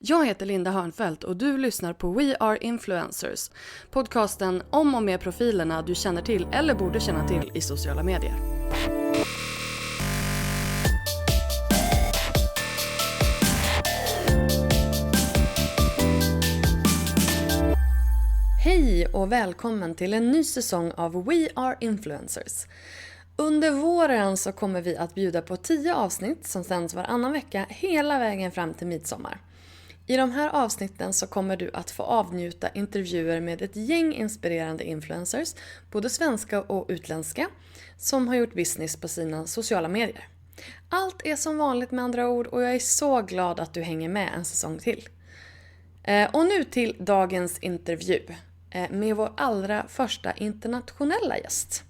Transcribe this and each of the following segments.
Jag heter Linda Hörnfeldt och du lyssnar på We Are Influencers, podcasten om och med profilerna du känner till eller borde känna till i sociala medier. Hej och välkommen till en ny säsong av We Are Influencers. Under våren så kommer vi att bjuda på 10 avsnitt som sänds varannan vecka hela vägen fram till midsommar. I de här avsnitten så kommer du att få avnjuta intervjuer med ett gäng inspirerande influencers, både svenska och utländska, som har gjort business på sina sociala medier. Allt är som vanligt med andra ord och jag är så glad att du hänger med en säsong till. Och nu till dagens intervju med vår allra första internationella gäst.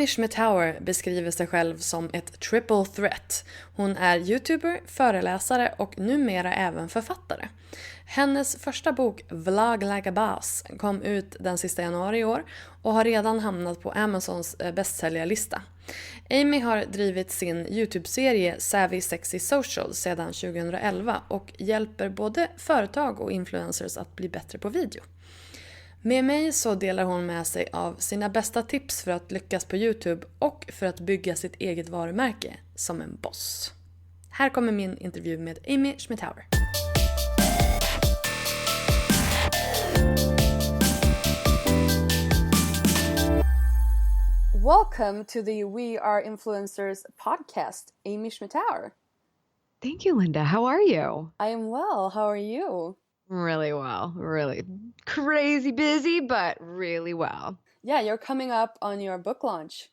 Schmittauer beskriver sig själv som ett triple threat. Hon är YouTuber, föreläsare och numera även författare. Hennes första bok Vlog Like a Boss kom ut den sista januari i år och har redan hamnat på Amazons bästsäljarlista. Amy har drivit sin YouTube-serie Savvy Sexy Social sedan 2011 och hjälper både företag och influencers att bli bättre på video. Med mig så delar hon med sig av sina bästa tips för att lyckas på YouTube och för att bygga sitt eget varumärke som en boss. Här kommer min intervju med Schmittauer. Welcome to the We Are Influencers podcast, Schmittauer. Thank you, Linda. How are you? I am well. How are you? Really well. Really crazy busy, but really well. Yeah, you're coming up on your book launch.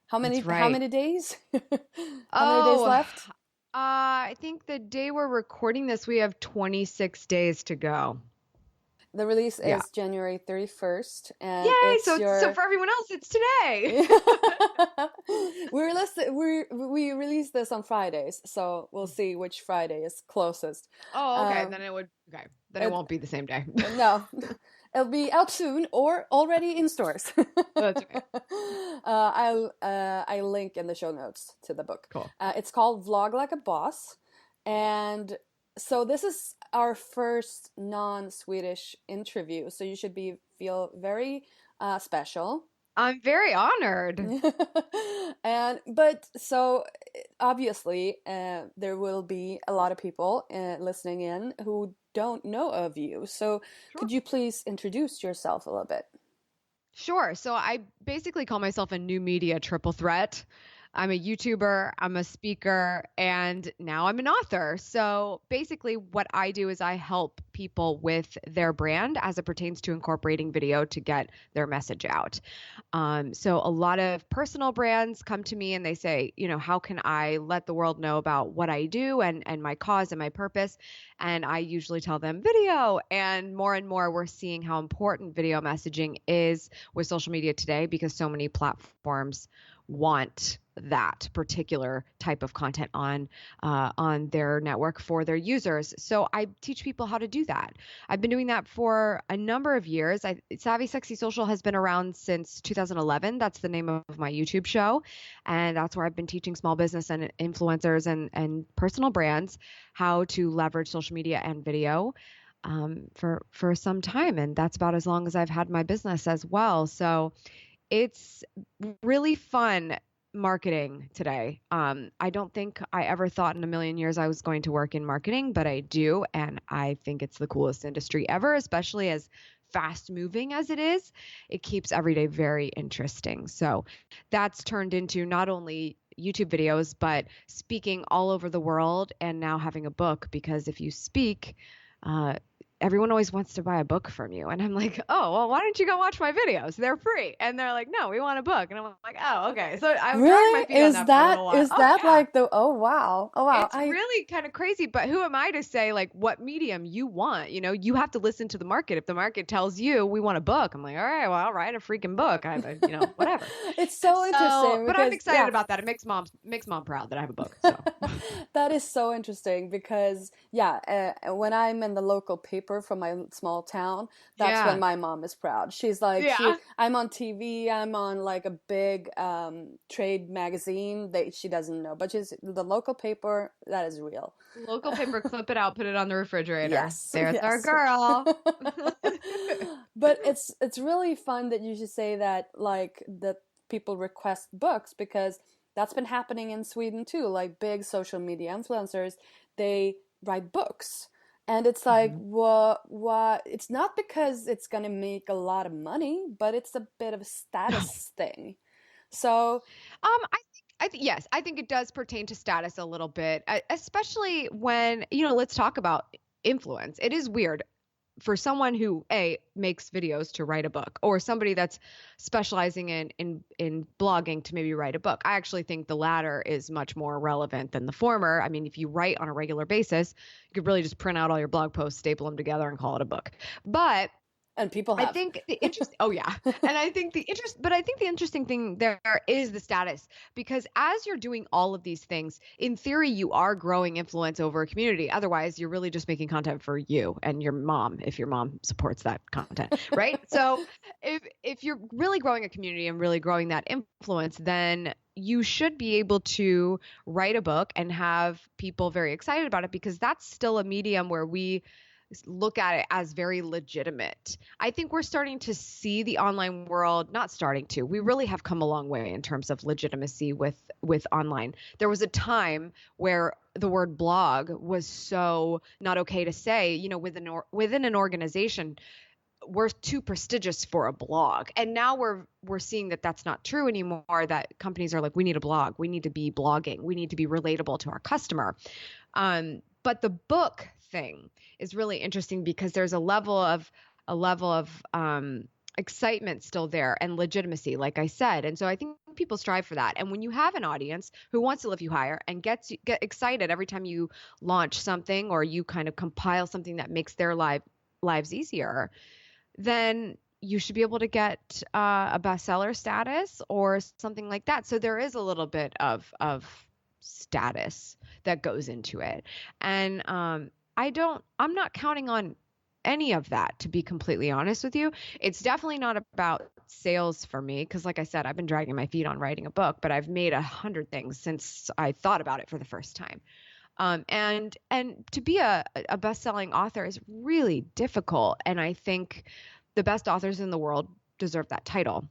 How many right. How many days? How many days left? I think the day we're recording this, we have 26 days to go. The release is January 31st. And yay! It's so for everyone else, it's today. we release this on Fridays, so we'll see which Friday is closest. Oh, okay. Then it won't be the same day. No, it'll be out soon or already in stores. That's okay. I'll link in the show notes to the book. Cool. It's called Vlog Like a Boss, and so this is our first non-Swedish interview, so you should feel very special. I'm very honored. But obviously there will be a lot of people listening in who don't know of you. So Could you please introduce yourself a little bit? Sure. So I basically call myself a new media triple threat. I'm a YouTuber, I'm a speaker, and now I'm an author. So basically what I do is I help people with their brand as it pertains to incorporating video to get their message out. So a lot of personal brands come to me and they say, how can I let the world know about what I do and my cause and my purpose? And I usually tell them video. And more we're seeing how important video messaging is with social media today because so many platforms want that particular type of content on their network for their users. So I teach people how to do that. I've been doing that for a number of years. Savvy Sexy Social has been around since 2011. That's the name of my YouTube show. And that's where I've been teaching small business and influencers and personal brands how to leverage social media and video for some time. And that's about as long as I've had my business as well. So it's really fun marketing today. I don't think I ever thought in a million years I was going to work in marketing, but I do. And I think it's the coolest industry ever, especially as fast moving as it is. It keeps every day very interesting. So that's turned into not only YouTube videos, but speaking all over the world and now having a book, because if you speak, everyone always wants to buy a book from you. And I'm like, oh, well, why don't you go watch my videos? They're free. And they're like, no, we want a book. And I'm like, oh, okay. So I'm really? my feet on that for a little while. Is that like oh, wow. Oh, wow. It's really kind of crazy. But who am I to say like what medium you want? You have to listen to the market. If the market tells you we want a book, I'm like, all right, well, I'll write a freaking book. Whatever. It's so interesting. But I'm excited about that. It makes mom proud that I have a book. So. That is so interesting because, when I'm in the local paper paper from my small town, that's when Yeah. my mom is proud. She's like, Yeah. I'm on TV, I'm on like a big trade magazine. She doesn't know, but she's the local paper. That is real. Local paper, clip it out, put it on the refrigerator. Yes, There's our yes. girl. But it's really fun that you should say that, like, that people request books, because that's been happening in Sweden too. Like, big social media influencers, they write books. And it's like, Mhm. what? It's not because it's gonna make a lot of money, but it's a bit of a status thing. So, I think yes, I think it does pertain to status a little bit, especially when, let's talk about influence. It is weird for someone who makes videos to write a book, or somebody that's specializing in blogging to maybe write a book. I actually think the latter is much more relevant than the former. I mean, if you write on a regular basis, you could really just print out all your blog posts, staple them together, and call it a book. But and people I have. think the interest, oh yeah. And I think the interesting thing there is the status, because as you're doing all of these things, in theory, you are growing influence over a community. Otherwise, you're really just making content for you and your mom, if your mom supports that content, right? So if you're really growing a community and really growing that influence, then you should be able to write a book and have people very excited about it, because that's still a medium where we look at it as very legitimate. I think we're starting to see the online world, not starting to. We really have come a long way in terms of legitimacy with online. There was a time where the word blog was so not okay to say, within an organization, we're too prestigious for a blog. And now we're seeing that that's not true anymore, that companies are like, we need a blog, we need to be blogging, we need to be relatable to our customer. But the book thing is really interesting, because there's a level of excitement still there, and legitimacy, like I said. And so I think people strive for that. And when you have an audience who wants to lift you higher and get excited every time you launch something, or you kind of compile something that makes their lives easier, then you should be able to get a bestseller status or something like that. So there is a little bit of status that goes into it. And I'm not counting on any of that, to be completely honest with you. It's definitely not about sales for me, because like I said, I've been dragging my feet on writing a book, but I've made 100 things since I thought about it for the first time. And to be a best-selling author is really difficult. And I think the best authors in the world deserve that title.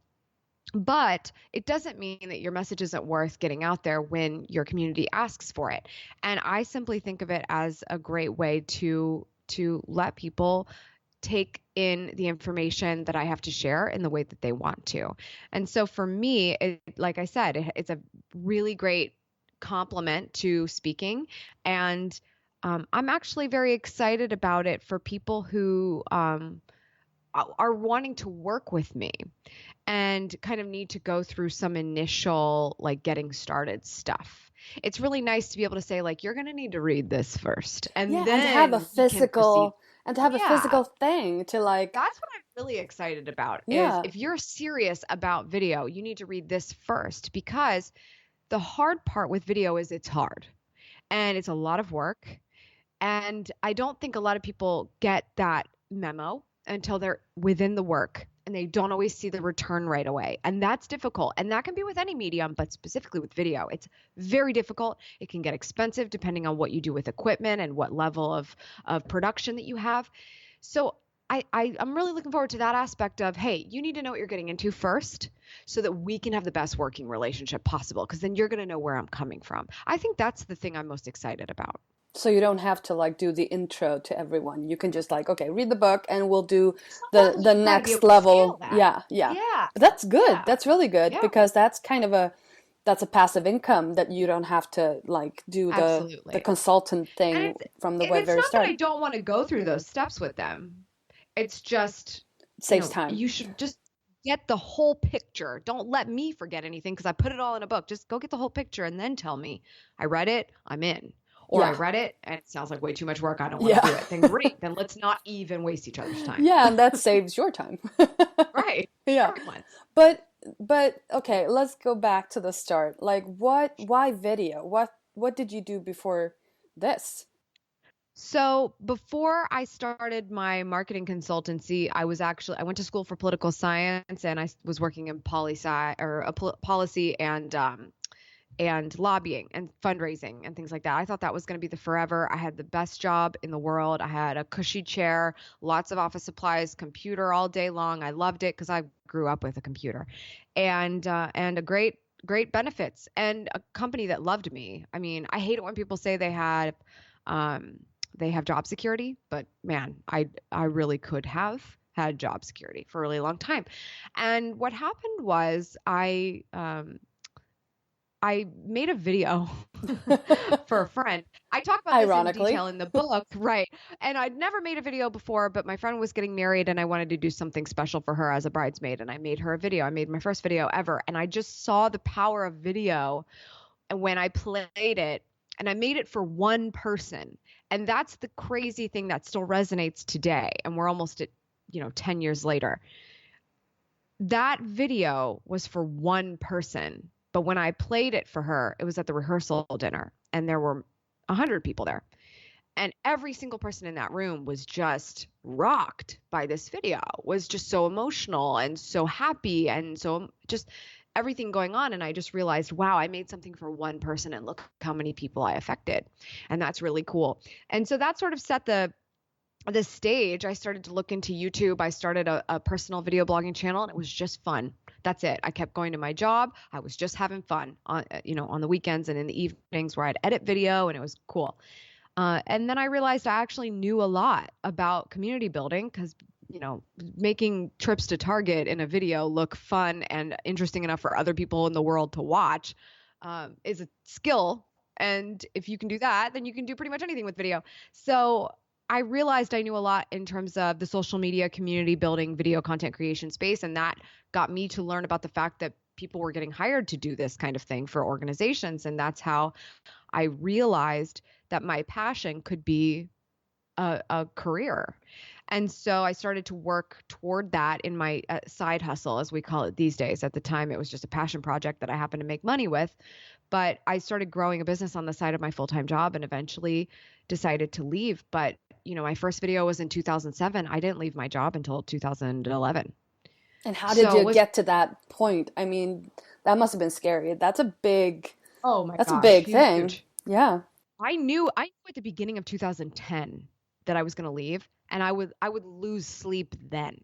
But it doesn't mean that your message isn't worth getting out there when your community asks for it. And I simply think of it as a great way to let people take in the information that I have to share in the way that they want to. And so for me, like I said, it's a really great complement to speaking. And I'm actually very excited about it for people who are wanting to work with me and kind of need to go through some initial, like, getting started stuff. It's really nice to be able to say, like, you're going to need to read this first, and Yeah, and to have a then you can proceed. physical Yeah, thing to, like, that's what I'm really excited about, is yeah. if you're serious about video, you need to read this first, because the hard part with video is it's hard and it's a lot of work. And I don't think a lot of people get that memo until they're within the work, and they don't always see the return right away. And that's difficult. And that can be with any medium, but specifically with video, it's very difficult. It can get expensive depending on what you do with equipment and what level of production that you have. So I'm really looking forward to that aspect of, hey, you need to know what you're getting into first so that we can have the best working relationship possible, because then you're going to know where I'm coming from. I think that's the thing I'm most excited about. So you don't have to, like, do the intro to everyone. You can just, like, okay, read the book and we'll do Well, the you got to be next able to scale level. that. Yeah, yeah. Yeah. But that's good. Yeah. That's really good, Yeah. because that's kind of that's a passive income that you don't have to, like, do the Absolutely. consultant And thing it's from the and it's very not that start. I don't want to go through those steps with them. It's just, It saves time. you should just get the whole picture. Don't let me forget anything because I put it all in a book. Just go get the whole picture and then tell me, I read it, I'm in. Or I Yeah. read it and it sounds like way too much work. I don't want to Yeah. do it. Then great. Then let's not even waste each other's time. Yeah, and that saves your time. Right. Yeah. Everyone's. But okay, let's go back to the start. Like, why video? What did you do before this? So before I started my marketing consultancy, I went to school for political science, and I was working in policy and lobbying and fundraising and things like that. I thought that was going to be the forever. I had the best job in the world. I had a cushy chair, lots of office supplies, computer all day long. I loved it because I grew up with a computer, and a great benefits and a company that loved me. I mean, I hate it when people say um, they have job security, but man, I really could have had job security for a really long time. And what happened was I made a video for a friend. I talk about this in Ironically. detail in the book, right? And I'd never made a video before, but my friend was getting married and I wanted to do something special for her as a bridesmaid. And I made her a video. I made my first video ever. And I just saw the power of video. And when I played it, and I made it for one person. And that's the crazy thing that still resonates today. And we're almost at, 10 years later. That video was for one person, but when I played it for her, it was at the rehearsal dinner and there were 100 people there. And every single person in that room was just rocked by this video, was just so emotional and so happy and so just everything going on. And I just realized, wow, I made something for one person and look how many people I affected. And that's really cool. And so that sort of set the stage. I started to look into YouTube. I started a personal video blogging channel, and it was just fun. That's it. I kept going to my job. I was just having fun on the weekends and in the evenings where I'd edit video, and it was cool. And then I realized I actually knew a lot about community building because, making trips to Target in a video look fun and interesting enough for other people in the world to watch is a skill. And if you can do that, then you can do pretty much anything with video. So I realized I knew a lot in terms of the social media community building video content creation space. And that got me to learn about the fact that people were getting hired to do this kind of thing for organizations. And that's how I realized that my passion could be a career. And so I started to work toward that in my side hustle, as we call it these days. At the time, it was just a passion project that I happened to make money with. But I started growing a business on the side of my full-time job and eventually decided to leave. But, my first video was in 2007. I didn't leave my job until 2011. And how did So it you was, get to that point? I mean, that must have been scary. oh my That's a gosh, big thing. huge. Yeah. I knew at the beginning of 2010 that I was going to leave, and I would lose sleep then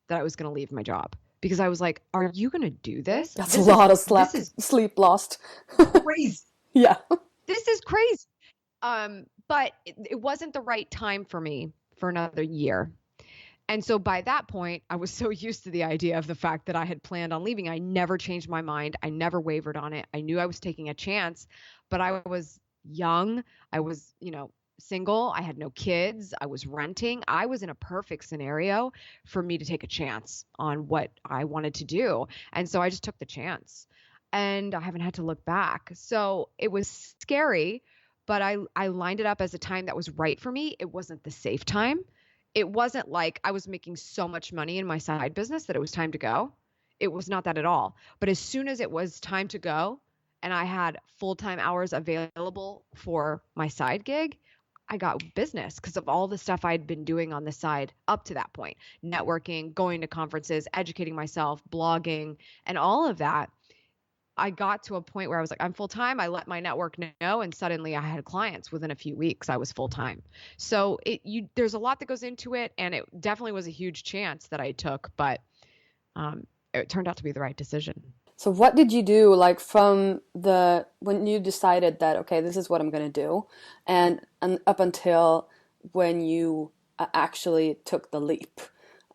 that I was going to leave my job because I was like, "Are you going to do this? That's a lot of This is sleep lost. crazy. Yeah. This is crazy." But it wasn't the right time for me for another year. And so by that point, I was so used to the idea of the fact that I had planned on leaving. I never changed my mind. I never wavered on it. I knew I was taking a chance, but I was young. I was, single. I had no kids. I was renting. I was in a perfect scenario for me to take a chance on what I wanted to do. And so I just took the chance and I haven't had to look back. So it was scary, but I lined it up as a time that was right for me. It wasn't the safe time. It wasn't like I was making so much money in my side business that it was time to go. It was not that at all. But as soon as it was time to go and I had full-time hours available for my side gig, I got business because of all the stuff I'd been doing on the side up to that point, networking, going to conferences, educating myself, blogging, and all of that. I got to a point where I was like, I'm full time. I let my network know, and suddenly I had clients within a few weeks. I was full time. So there's a lot that goes into it, and it definitely was a huge chance that I took, but it turned out to be the right decision. So what did you do like from the when you decided that okay, this is what I'm going to do and up until when you actually took the leap?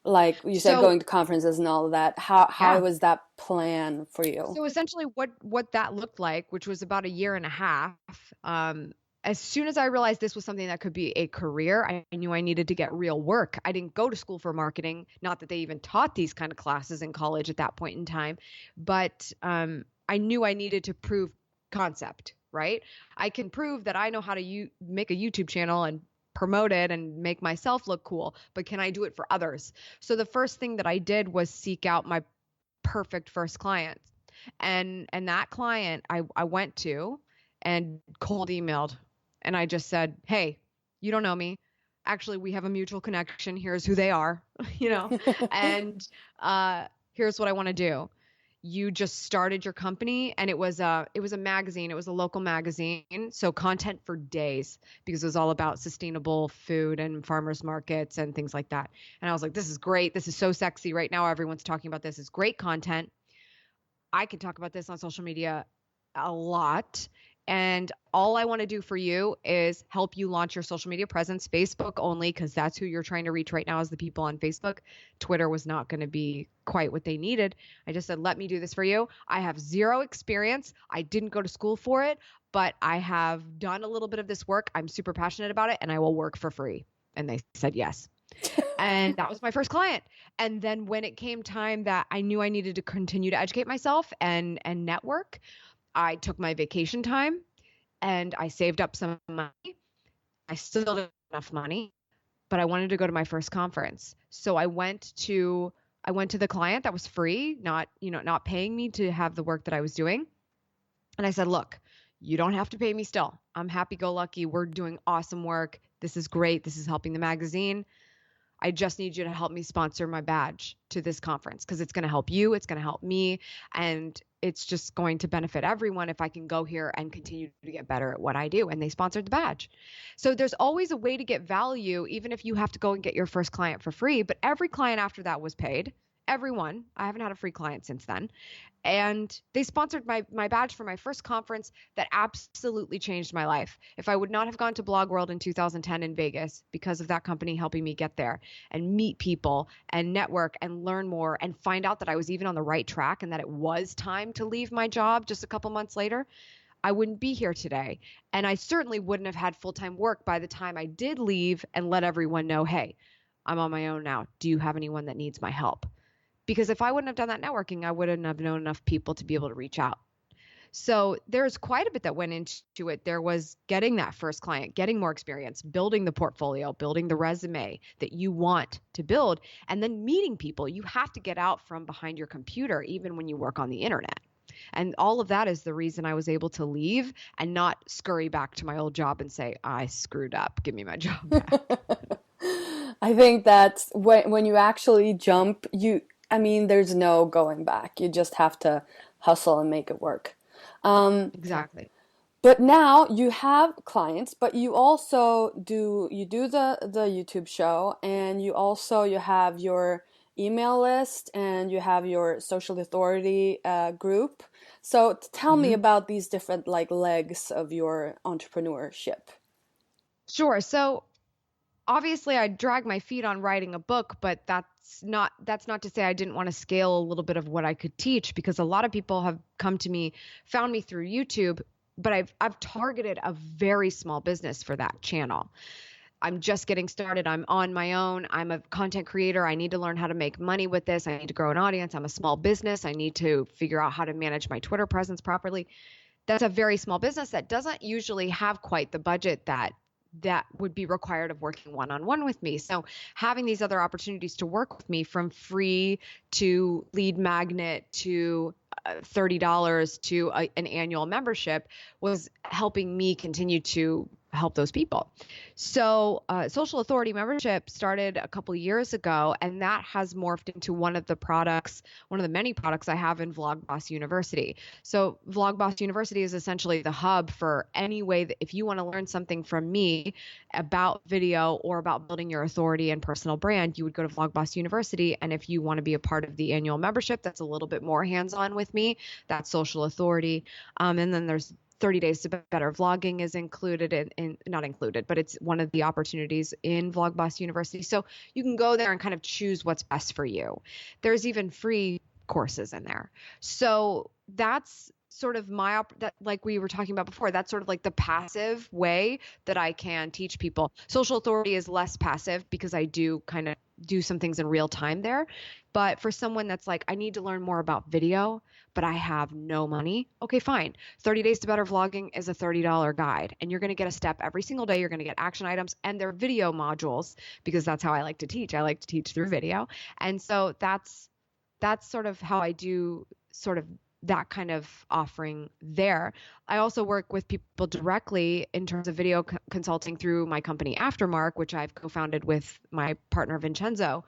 Like you said So going to conferences and all of that. How yeah. was that plan for you? So essentially what that looked like, which was about a year and a half, as soon as I realized this was something that could be a career, I knew I needed to get real work. I didn't go to school for marketing, not that they even taught these kind of classes in college at that point in time, but I knew I needed to prove concept, right? I can prove that I know how to make a YouTube channel and promote it and make myself look cool, but can I do it for others? So the first thing that I did was seek out my perfect first client. And that client I went to and cold emailed and I just said, "Hey, You don't know me. Actually, we have a mutual connection. Here's who they are, you know, and here's what I want to do. You just started your company, and it was a magazine. It was a local magazine, so content for days, because it was all about sustainable food and farmers markets and things like that. And I was like, this is great. This is so sexy right now. Everyone's talking about this. It's great content. I can talk about this on social media a lot. And all I want to do for you is help you launch your social media presence, Facebook only, because that's who you're trying to reach right now, is the people on Facebook. Twitter was not going to be quite what they needed. I just said, let me do this for you. I have zero experience. I didn't go to school for it, but I have done a little bit of this work. I'm super passionate about it, and I will work for free. And they said yes. And that was my first client. And then when it came time that I knew I needed to continue to educate myself and network, I took my vacation time and I saved up some money. I still didn't have enough money, but I wanted to go to my first conference. So I went to the client that was free, not paying me to have the work that I was doing. And I said, look, you don't have to pay me still. I'm happy go lucky. We're doing awesome work. This is great. This is helping the magazine. I just need you to help me sponsor my badge to this conference, because it's going to help you. It's going to help me. And it's just going to benefit everyone if I can go here and continue to get better at what I do. And they sponsored the badge. So there's always a way to get value, even if you have to go and get your first client for free. But every client after that was paid. Everyone. I haven't had a free client since then. And they sponsored my badge for my first conference that absolutely changed my life. If I would not have gone to Blog World in 2010 in Vegas, because of that company helping me get there and meet people and network and learn more and find out that I was even on the right track and that it was time to leave my job just a couple months later, I wouldn't be here today. And I certainly wouldn't have had full-time work by the time I did leave and let everyone know, hey, I'm on my own now. Do you have anyone that needs my help? Because if I wouldn't have done that networking, I wouldn't have known enough people to be able to reach out. So there's quite a bit that went into it. There was getting that first client, getting more experience, building the portfolio, building the resume that you want to build, and then meeting people. You have to get out from behind your computer, even when you work on the internet. And all of that is the reason I was able to leave and not scurry back to my old job and say, I screwed up. Give me my job back. I think that when you actually jump, I mean, there's no going back. You just have to hustle and make it work. Exactly. But now you have clients, but you do the YouTube show, and you have your email list, and you have your social authority group. So tell me Mhm. about these different like legs of your entrepreneurship. Sure. So obviously I dragged my feet on writing a book, but that's not to say I didn't want to scale a little bit of what I could teach, because a lot of people have come to me, found me through YouTube, but I've targeted a very small business for that channel. I'm just getting started. I'm on my own. I'm a content creator. I need to learn how to make money with this. I need to grow an audience. I'm a small business. I need to figure out how to manage my Twitter presence properly. That's a very small business that doesn't usually have quite the budget that would be required of working one-on-one with me. So having these other opportunities to work with me, from free to lead magnet to $30 to an annual membership, was helping me continue to help those people. So social authority membership started a couple of years ago, and that has morphed into one of the many products I have in Vlogboss University. So Vlogboss University is essentially the hub for any way that if you want to learn something from me about video or about building your authority and personal brand, you would go to Vlogboss University. And if you want to be a part of the annual membership, that's a little bit more hands-on with me. That's social authority. And then there's 30 days to better vlogging is included not included, but it's one of the opportunities in Vlogboss University. So you can go there and kind of choose what's best for you. There's even free courses in there. So that's sort of that, like we were talking about before, that's sort of like the passive way that I can teach people. Social authority is less passive, because I do kind of do some things in real time there. But for someone that's like, I need to learn more about video, but I have no money. Okay, fine. 30 Days to Better Vlogging is a $30 guide, and you're going to get a step every single day. You're going to get action items, and they're video modules, because that's how I like to teach. I like to teach through video. And so that's sort of how I do sort of that kind of offering there. I also work with people directly in terms of video consulting through my company Aftermark, which I've co-founded with my partner Vincenzo.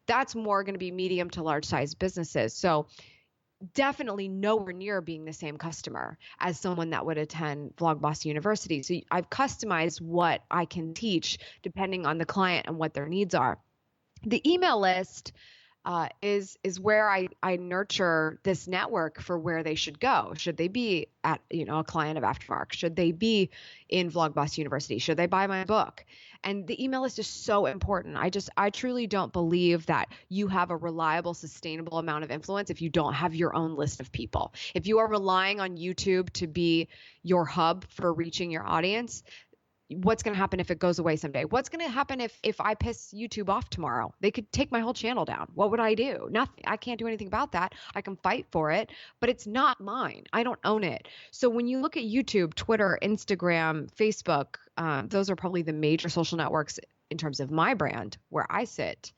That's more going to be medium to large size businesses. So definitely nowhere near being the same customer as someone that would attend Vlogboss University. So I've customized what I can teach depending on the client and what their needs are. The email list is where I nurture this network for where they should go. Should they be at, a client of Aftermark? Should they be in Vlogboss University? Should they buy my book? And the email list is so important. I truly don't believe that you have a reliable, sustainable amount of influence if you don't have your own list of people. If you are relying on YouTube to be your hub for reaching your audience, what's going to happen if it goes away someday? What's going to happen if I piss YouTube off tomorrow? They could take my whole channel down. What would I do? Nothing. I can't do anything about that. I can fight for it, but it's not mine. I don't own it. So when you look at YouTube, Twitter, Instagram, Facebook, those are probably the major social networks in terms of my brand where I sit.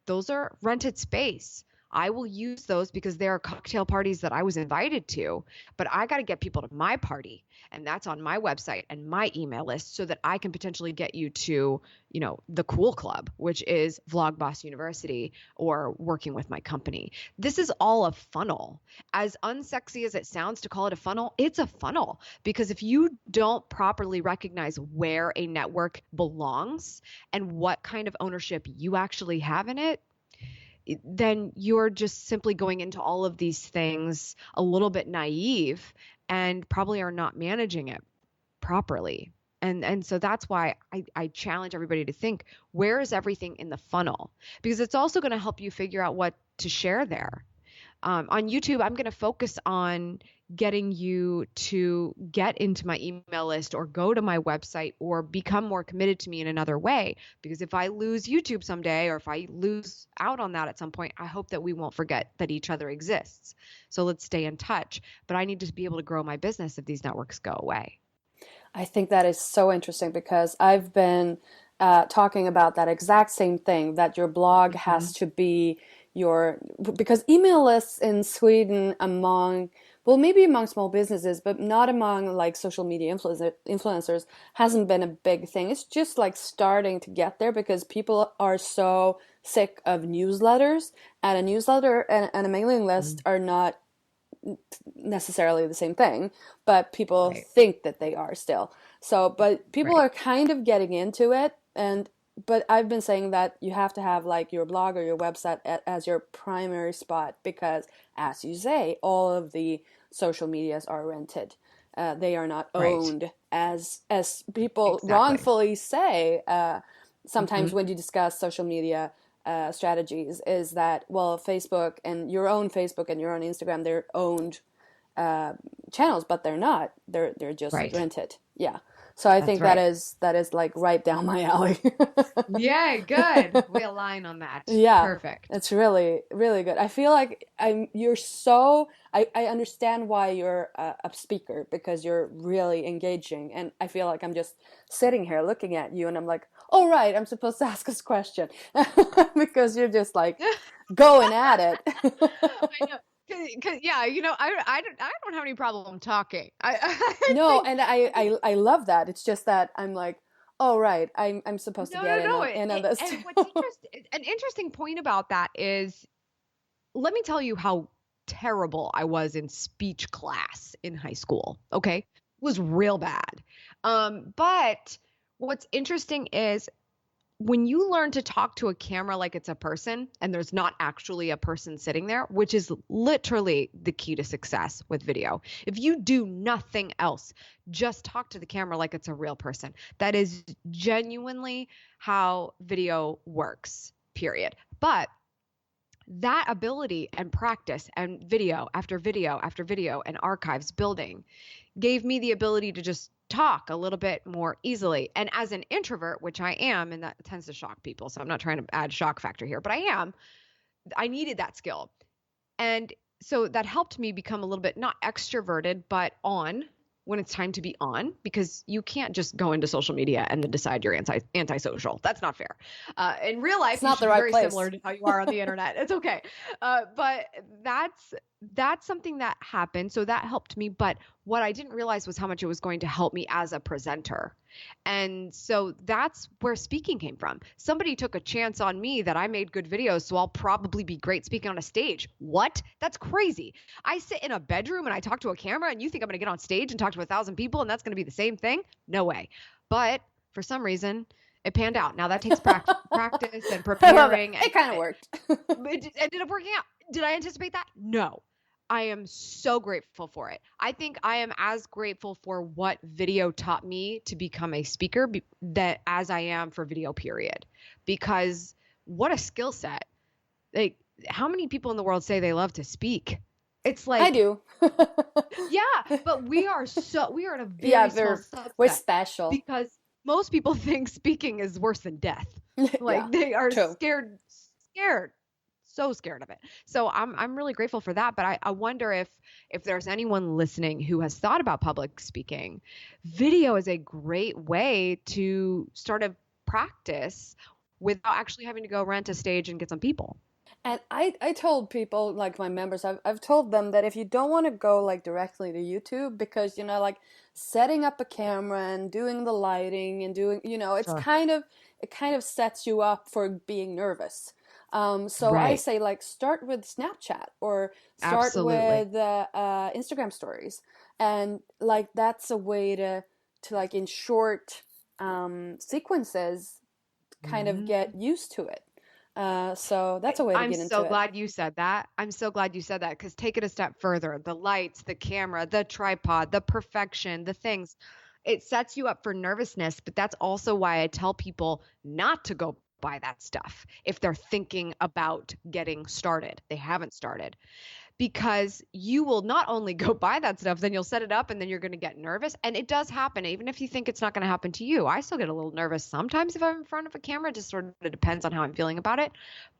Those are rented space. I will use those because there are cocktail parties that I was invited to, but I got to get people to my party, and that's on my website and my email list so that I can potentially get you to, the cool club, which is Vlogboss University or working with my company. This is all a funnel. As unsexy as it sounds to call it a funnel, it's a funnel, because if you don't properly recognize where a network belongs and what kind of ownership you actually have in it, then you're just simply going into all of these things a little bit naive and probably are not managing it properly. And so that's why I challenge everybody to think, where is everything in the funnel? Because it's also going to help you figure out what to share there. On YouTube, I'm going to focus on getting you to get into my email list or go to my website or become more committed to me in another way. Because if I lose YouTube someday, or if I lose out on that at some point, I hope that we won't forget that each other exists. So let's stay in touch. But I need to be able to grow my business if these networks go away. I think that is so interesting because I've been talking about that exact same thing, that your blog has to be because email lists in Sweden maybe among small businesses, but not among like social media influencers, hasn't been a big thing. It's just like starting to get there because people are so sick of newsletters, and a newsletter and a mailing list are not necessarily the same thing, but people think that they are still. So, but people are kind of getting into it, but I've been saying that you have to have like your blog or your website as your primary spot because, as you say, all of the social medias are rented. They are not owned as people wrongfully say. Sometimes when you discuss social media strategies, is that, well, Facebook and your own Instagram, they're owned channels, but they're not. They're just rented. Yeah. So I think that is like right down my alley. Yeah, good. We align on that. Yeah. Perfect. It's really, really good. I feel like I understand why you're a speaker, because you're really engaging. And I feel like I'm just sitting here looking at you and I'm like, oh, right, I'm supposed to ask this question because you're just like going at it. I know. Cause yeah, I don't have any problem talking. No, and I love that. It's just that I'm like, oh, right, I'm supposed to get in on this. And what's an interesting point about that is, let me tell you how terrible I was in speech class in high school. Okay, it was real bad. But what's interesting is, when you learn to talk to a camera like it's a person and there's not actually a person sitting there, which is literally the key to success with video. If you do nothing else, just talk to the camera like it's a real person. That is genuinely how video works, period. But that ability and practice and video after video after video and archives building gave me the ability to just talk a little bit more easily. And as an introvert, which I am, and that tends to shock people, so I'm not trying to add shock factor here, but I needed that skill. And so that helped me become a little bit not extroverted, but on when it's time to be on, because you can't just go into social media and then decide you're antisocial. That's not fair. In real life, it's not the right place. Very similar to how you are on the internet. It's okay. But that's that's something that happened. So that helped me. But what I didn't realize was how much it was going to help me as a presenter. And so that's where speaking came from. Somebody took a chance on me that I made good videos, so I'll probably be great speaking on a stage. What? That's crazy. I sit in a bedroom and I talk to a camera, and you think I'm going to get on stage and talk to 1,000 people and that's going to be the same thing? No way. But for some reason, it panned out. Now that takes practice and I love it. preparing. It kind of worked. It ended up working out. Did I anticipate that? No. I am so grateful for it. I think I am as grateful for what video taught me to become a speaker that as I am for video, period. Because what a skill set. Like, how many people in the world say they love to speak? It's like, I do. yeah, but we are in a very small subset. We're special. Because most people think speaking is worse than death. Like, they are scared, so scared of it. So I'm really grateful for that. But I wonder if there's anyone listening who has thought about public speaking. Video is a great way to start a practice without actually having to go rent a stage and get some people. And I told people, like my members, I've told them that if you don't want to go like directly to YouTube, because, you know, like setting up a camera and doing the lighting and doing, you know, it's Sure. it kind of sets you up for being nervous. So I Right. say, like, start with Snapchat or start Absolutely. with Instagram stories, and like that's a way to like in short sequences kind of Mhm. get used to it. So that's a way to I'm get so into it. glad you said that. I'm so glad you said that, because take it a step further. The lights, the camera, the tripod, the perfection, the things, it sets you up for nervousness. But that's also why I tell people not to go buy that stuff if they're thinking about getting started. They haven't started. Because you will not only go buy that stuff, then you'll set it up and then you're going to get nervous. And it does happen, even if you think it's not going to happen to you. I still get a little nervous sometimes if I'm in front of a camera. It just sort of depends on how I'm feeling about it.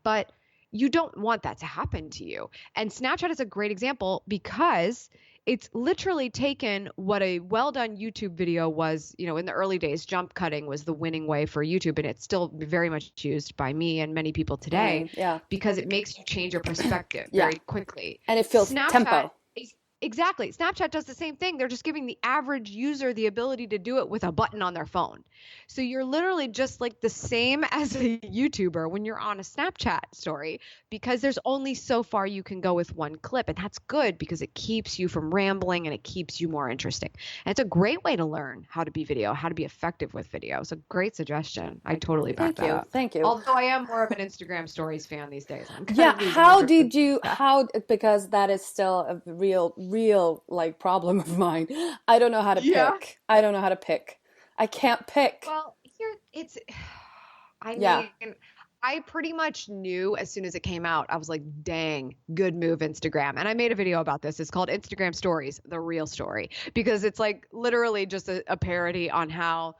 But you don't want that to happen to you. And Snapchat is a great example because it's literally taken what a well-done YouTube video was. You know, in the early days, jump cutting was the winning way for YouTube, and it's still very much used by me and many people today Yeah. because it makes you change your perspective Yeah. very quickly. And it feels Snapchat tempo. is exactly. Snapchat does the same thing. They're just giving the average user the ability to do it with a button on their phone. So you're literally just like the same as a YouTuber when you're on a Snapchat story, because there's only so far you can go with one clip. And that's good because it keeps you from rambling and it keeps you more interesting. And it's a great way to learn how to be video, how to be effective with video. It's a great suggestion. I totally back that up. Thank you. Although I am more of an Instagram stories fan these days. I'm kind Yeah, of losing how interest in did you, that. because that is still a real like problem of mine. I don't know how to Yeah. pick. I don't know how to pick. I can't pick. Well, here it's, I Yeah. mean, I pretty much knew as soon as it came out. I was like, dang, good move, Instagram. And I made a video about this. It's called Instagram Stories, the real story, because it's like literally just a parody on how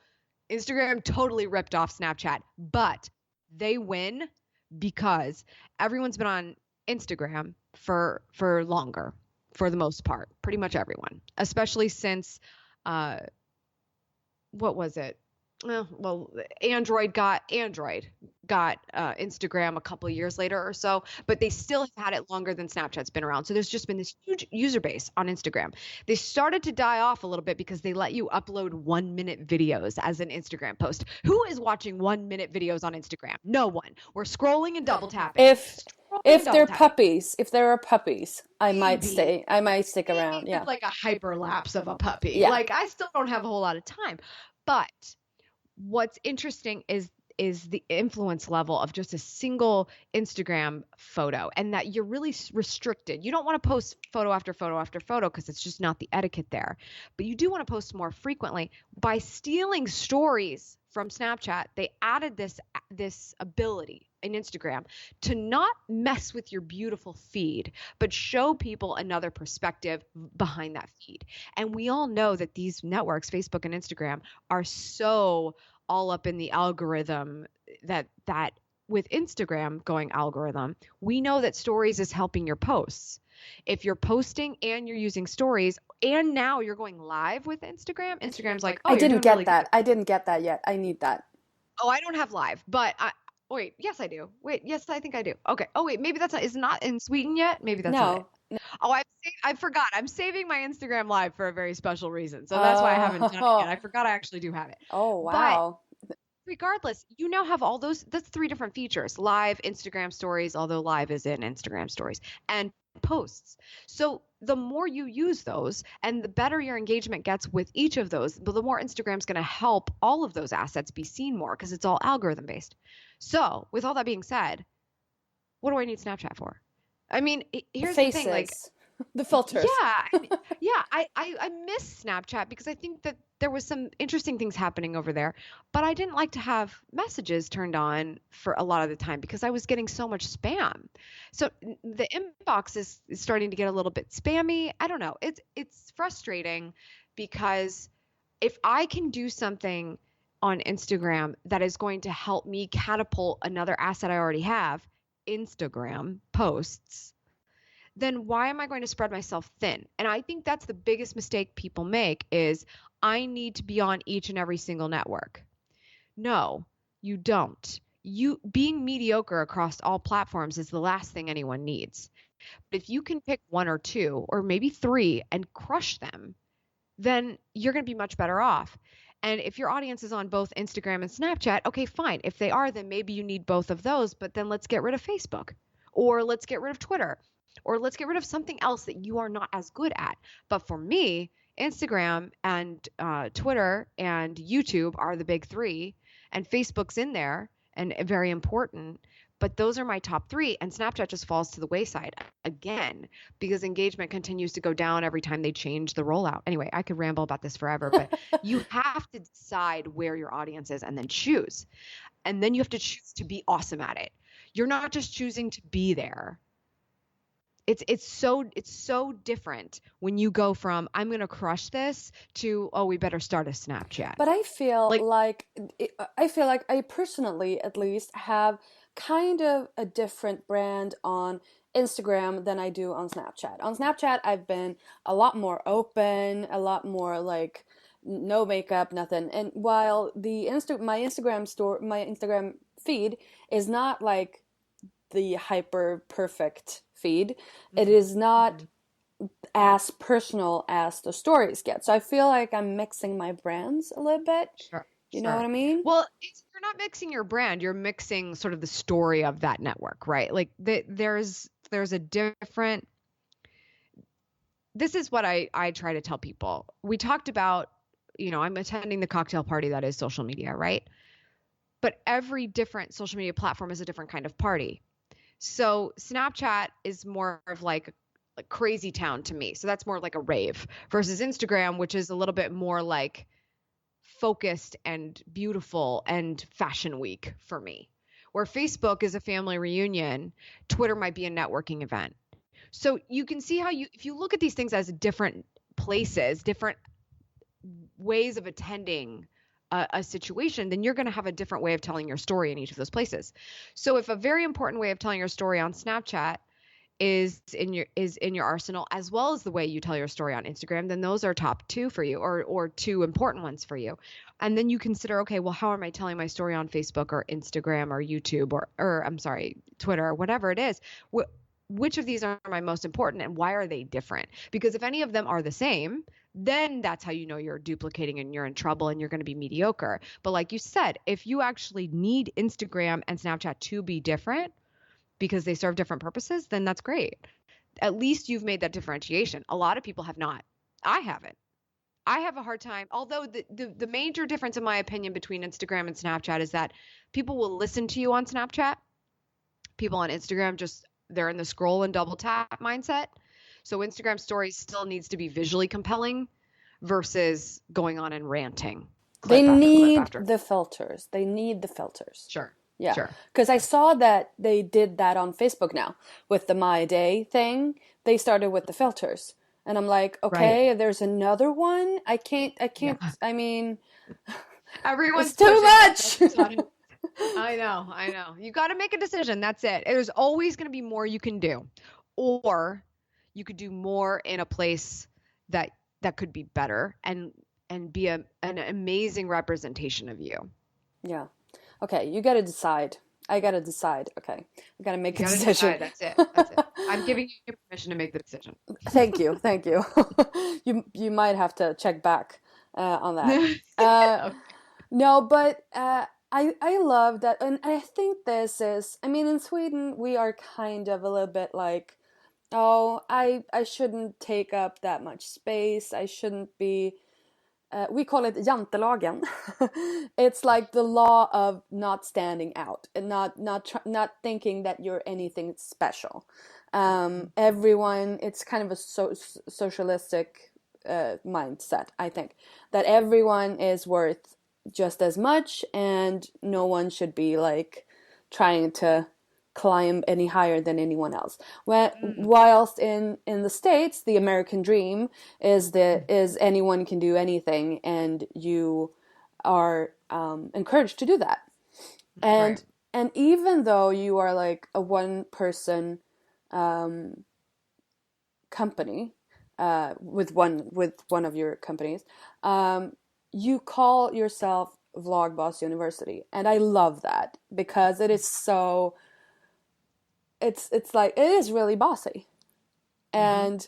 Instagram totally ripped off Snapchat, but they win because everyone's been on Instagram for longer, for the most part, pretty much everyone, especially since uh what was it? Well, Android got Instagram a couple of years later or so, but they still have had it longer than Snapchat's been around. So there's just been this huge user base on Instagram. They started to die off a little bit because they let you upload 1-minute videos as an Instagram post. Who is watching 1-minute videos on Instagram? No one. We're scrolling and double tapping. If they're puppies, if there are puppies, I might Maybe. stick around. Maybe Yeah. with like a hyperlapse of a puppy. Yeah. Like, I still don't have a whole lot of time. But what's interesting is the influence level of just a single Instagram photo, and that you're really restricted. You don't want to post photo after photo after photo because it's just not the etiquette there. But you do want to post more frequently. By stealing stories from Snapchat, they added this ability in Instagram to not mess with your beautiful feed, but show people another perspective behind that feed. And we all know that these networks, Facebook and Instagram, are so all up in the algorithm that with Instagram going algorithm, we know that stories is helping your posts. If you're posting and you're using stories and now you're going live with Instagram's like, oh, I you're didn't doing get really that. good. I didn't get that yet. I need that. Oh, I don't have live, but wait, yes, I do. Wait, yes, I think I do. Okay. Oh, wait, maybe that's not, is not in Sweden yet. Maybe that's No. not it. Oh, I forgot. I'm saving my Instagram live for a very special reason. So that's why I haven't done it yet. I forgot I actually do have it. Oh, But wow. regardless, you now have all those. That's three different features: live, Instagram stories, although live is in Instagram stories, and posts. So the more you use those and the better your engagement gets with each of those, the more Instagram's going to help all of those assets be seen more because it's all algorithm based. So with all that being said, what do I need Snapchat for? I mean, The here's the thing, like, faces, the yeah, filters. I miss Snapchat because I think that there was some interesting things happening over there, but I didn't like to have messages turned on for a lot of the time because I was getting so much spam. So the inbox is starting to get a little bit spammy. I don't know. It's frustrating because if I can do something on Instagram that is going to help me catapult another asset I already have, Instagram posts, then why am I going to spread myself thin? And I think that's the biggest mistake people make is I need to be on each and every single network. No, you don't. You being mediocre across all platforms is the last thing anyone needs. But if you can pick one or two or maybe three and crush them, then you're going to be much better off. And if your audience is on both Instagram and Snapchat, okay, fine. If they are, then maybe you need both of those, but then let's get rid of Facebook or let's get rid of Twitter or let's get rid of something else that you are not as good at. But for me, Instagram and Twitter and YouTube are the big three, and Facebook's in there and very important. But those are my top three, and Snapchat just falls to the wayside again because engagement continues to go down every time they change the rollout. Anyway, I could ramble about this forever, but you have to decide where your audience is and then choose. And then you have to choose to be awesome at it. You're not just choosing to be there. It's so different when you go from I'm going to crush this to oh we better start a Snapchat. But Like I feel like I personally at least have kind of a different brand on Instagram than I do on Snapchat. On Snapchat, I've been a lot more open, a lot more like no makeup, nothing. And while my Instagram feed is not like the hyper perfect feed, it mhm, is not mhm. as personal as the stories get. So I feel like I'm mixing my brands a little bit. Sure, You know what sure. I mean? Well, you're not mixing your brand, you're mixing sort of the story of that network, right? Like there's a different this is what I try to tell people. We talked about, I'm attending the cocktail party that is social media, right? But every different social media platform is a different kind of party. So Snapchat is more of like crazy town to me. So that's more like a rave versus Instagram, which is a little bit more like focused and beautiful and fashion week for me. Where Facebook is a family reunion, Twitter might be a networking event. So you can see how if you look at these things as different places, different ways of attending a situation, then you're going to have a different way of telling your story in each of those places. So if a very important way of telling your story on Snapchat is in your arsenal as well as the way you tell your story on Instagram, then those are top two for you or two important ones for you. And then you consider, okay, well, how am I telling my story on Facebook or Instagram or YouTube or I'm sorry, Twitter or whatever it is? Which of these are my most important and why are they different? Because if any of them are the same, then that's how you know you're duplicating and you're in trouble and you're going to be mediocre. But like you said, if you actually need Instagram and Snapchat to be different because they serve different purposes, then that's great. At least you've made that differentiation. A lot of people have not. I haven't. I have a hard time. Although the major difference, in my opinion, between Instagram and Snapchat is that people will listen to you on Snapchat. People on Instagram they're in the scroll and double tap mindset. So Instagram stories still needs to be visually compelling versus going on and ranting They clip after clip need after. the filters. They need the filters. Sure. Yeah. Sure. Because I Sure. saw that they did that on Facebook now with the My Day thing. They started with the filters. And I'm like, Right. okay, there's another one. Yeah. I mean, it's Everyone's too pushing the much. filters on it. I know. You got to make a decision. That's it. There's always going to be more you can do. Or you could do more in a place that could be better and be an amazing representation of you. Yeah. Okay, you got to decide. I gotta decide. Okay, I gotta make You a got to decision. decide. That's it. That's it. I'm giving you permission to make the decision. Thank you, thank you. You might have to check back on that. Uh, Okay. no, but I love that, and I think this is. I mean, in Sweden, we are kind of a little bit like, oh, I shouldn't take up that much space. I shouldn't be. We call it jantelagen. It's like the law of not standing out and not thinking that you're anything special. Everyone, it's kind of a socialistic mindset, I think, that everyone is worth just as much, and no one should be like trying to climb any higher than anyone else. Mm, Whilst in the States, the American dream is anyone can do anything, and you are encouraged to do that. right. And and even though you are like a one person company with one of your companies, you call yourself Vlog Boss University, and I love that because it is so it's like it is really bossy. Mm-hmm. And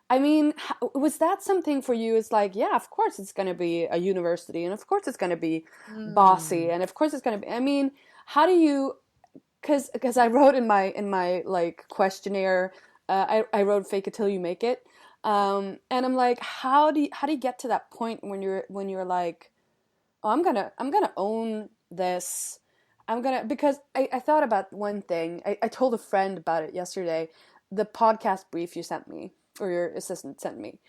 I mean, was that something for you? It's like, yeah, of course it's going to be a university, and of course it's going to be bossy, Mm. and of course it's going to be. I mean, how do you? Because I wrote in my like questionnaire, I wrote fake it till you make it, and I'm like, how do you get to that point when you're like, oh, I'm gonna own this. I'm gonna because I thought about one thing. I told a friend about it yesterday. The podcast brief you sent me or your assistant sent me,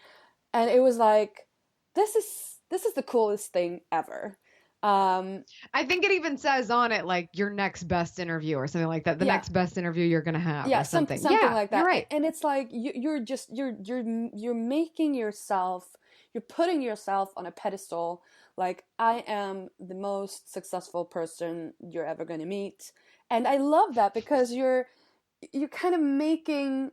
and it was like, this is the coolest thing ever. Um, I think it even says on it like your next best interview or something like that. The yeah, next best interview you're gonna have yeah, or something. something Yeah, like you're that. right. And it's like you're just you're making yourself, you're putting yourself on a pedestal. Like, I am the most successful person you're ever going to meet, and I love that because you're kind of making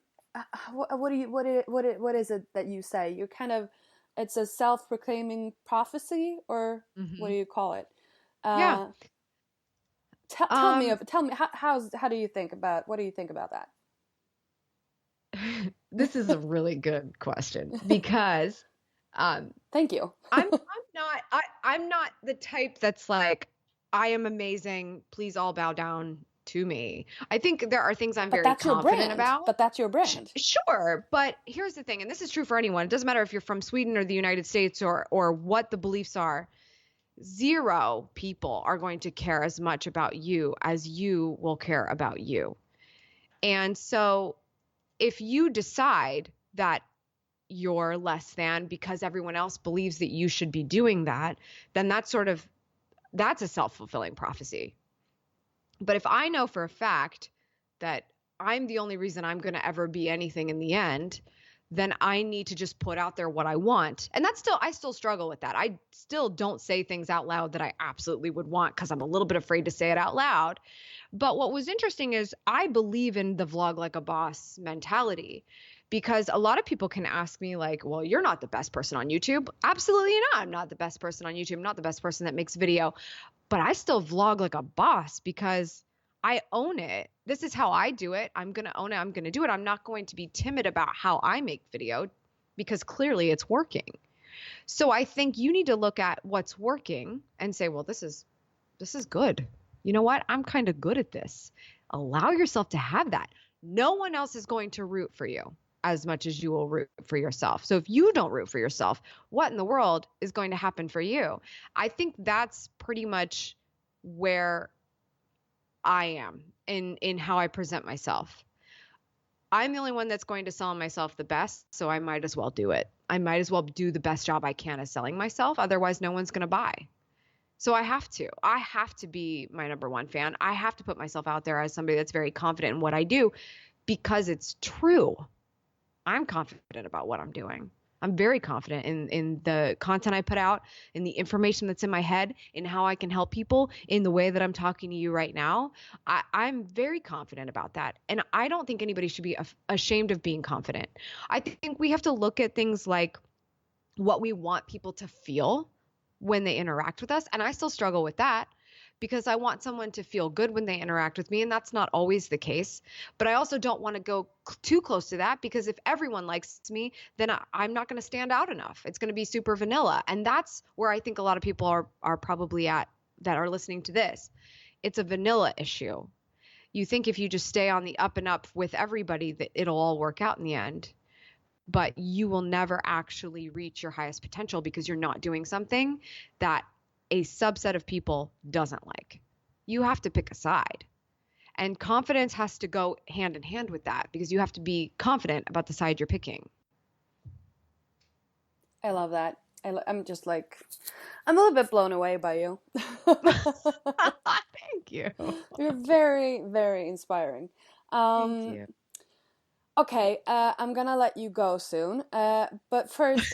what do you what is it that you say? You're kind of, it's a self-proclaiming prophecy, or what do Hmm. you call it? Yeah. Uh, Um, tell me how do you think about, what do you think about that? this is a really good question because um Thank you. I'm not the type that's like, I am amazing, please all bow down to me. I think there are things I'm But very that's your confident brand. about. But that's your brand. Sure, but here's the thing, and this is true for anyone. It doesn't matter if you're from Sweden or the United States or what the beliefs are. Zero people are going to care as much about you as you will care about you. And so if you decide that you're less than because everyone else believes that you should be doing that, then that's a self-fulfilling prophecy. But if I know for a fact that I'm the only reason I'm going to ever be anything in the end, then I need to just put out there what I want. And I still struggle with that. I still don't say things out loud that I absolutely would want because I'm a little bit afraid to say it out loud. But what was interesting is I believe in the vlog like a boss mentality, because a lot of people can ask me like, well, you're not the best person on YouTube. Absolutely not. I'm not the best person on YouTube. I'm not the best person that makes video, but I still vlog like a boss because I own it. This is how I do it. I'm going to own it. I'm going to do it. I'm not going to be timid about how I make video because clearly it's working. So I think you need to look at what's working and say, well, this is good. You know what? I'm kind of good at this. Allow yourself to have that. No one else is going to root for you as much as you will root for yourself. So if you don't root for yourself, what in the world is going to happen for you? I think that's pretty much where I am in how I present myself. I'm the only one that's going to sell myself the best, so I might as well do it. I might as well do the best job I can at selling myself. Otherwise, no one's going to buy. So I have to. I have to be my number one fan. I have to put myself out there as somebody that's very confident in what I do because it's true. I'm confident about what I'm doing. I'm very confident in the content I put out, in the information that's in my head, in how I can help people, in the way that I'm talking to you right now. I'm very confident about that. And I don't think anybody should be ashamed of being confident. I think we have to look at things like what we want people to feel when they interact with us. And I still struggle with that because I want someone to feel good when they interact with me. And that's not always the case. But I also don't want to go too close to that, because if everyone likes me, then I'm not going to stand out enough. It's going to be super vanilla. And that's where I think a lot of people are probably at that are listening to this. It's a vanilla issue. You think if you just stay on the up and up with everybody that it'll all work out in the end, but you will never actually reach your highest potential because you're not doing something that a subset of people doesn't like. You have to pick a side. And confidence has to go hand in hand with that, because you have to be confident about the side you're picking. I love that. I'm just like, I'm a little bit blown away by you. Thank you. You're very, very inspiring. Thank you. Okay, I'm gonna let you go soon. But first,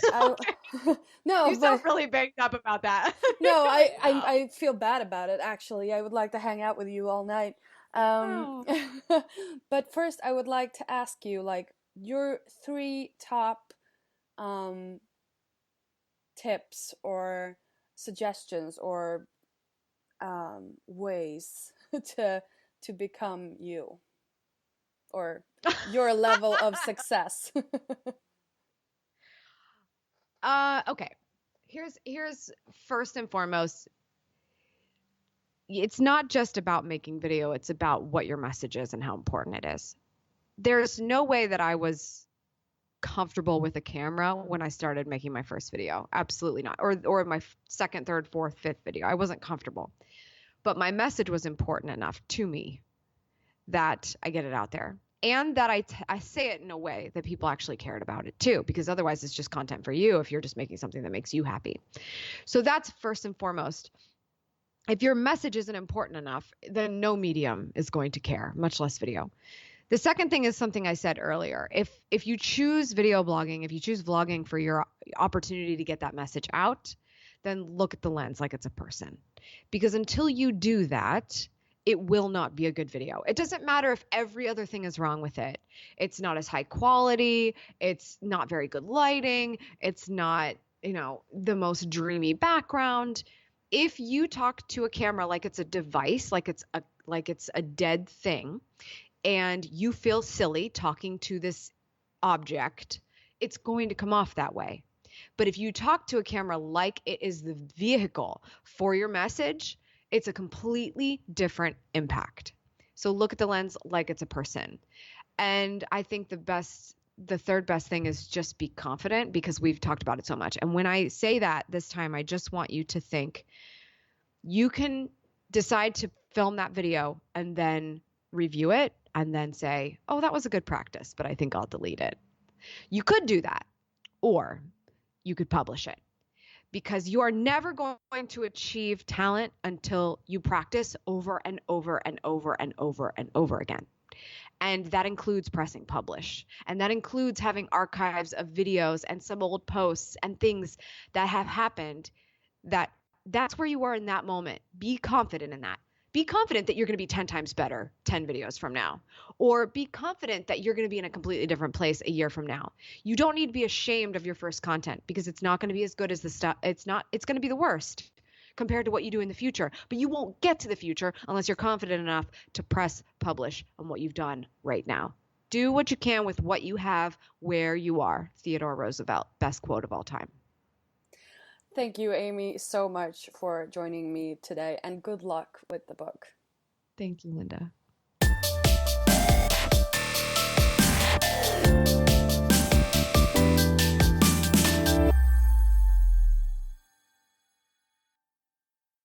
no, You sound really banged up about that. No, I feel bad about it. Actually, I would like to hang out with you all night. But first, I would like to ask you, like, your 3 top tips or suggestions or ways to become you, or your level of success. Okay. Here's first and foremost, it's not just about making video, it's about what your message is and how important it is. There's no way that I was comfortable with a camera when I started making my first video. Absolutely not. Or my second, third, fourth, fifth video. I wasn't comfortable. But my message was important enough to me that I get it out there. And that I say it in a way that people actually cared about it too, because otherwise it's just content for you if you're just making something that makes you happy. So that's first and foremost. If your message isn't important enough, then no medium is going to care, much less video. The second thing is something I said earlier. If you choose video blogging, if you choose vlogging for your opportunity to get that message out, then look at the lens like it's a person. Because until you do that, it will not be a good video. It doesn't matter if every other thing is wrong with it. It's not as high quality. It's not very good lighting. It's not, the most dreamy background. If you talk to a camera like it's a device, like it's a dead thing, and you feel silly talking to this object, it's going to come off that way. But if you talk to a camera like it is the vehicle for your message, it's a completely different impact. So look at the lens like it's a person. And I think the third best thing is just be confident, because we've talked about it so much. And when I say that this time, I just want you to think you can decide to film that video and then review it and then say, oh, that was a good practice, but I think I'll delete it. You could do that, or you could publish it, because you are never going to achieve talent until you practice over and over and over and over and over again. And that includes pressing publish. And that includes having archives of videos and some old posts and things that have happened. That's where you are in that moment. Be confident in that. Be confident that you're going to be 10 times better 10 videos from now, or be confident that you're going to be in a completely different place a year from now. You don't need to be ashamed of your first content, because it's not going to be as good as the stuff. It's going to be the worst compared to what you do in the future, but you won't get to the future unless you're confident enough to press publish on what you've done right now. Do what you can with what you have where you are. Theodore Roosevelt, best quote of all time. Thank you, Amy, so much for joining me today, and good luck with the book. Thank you, Linda.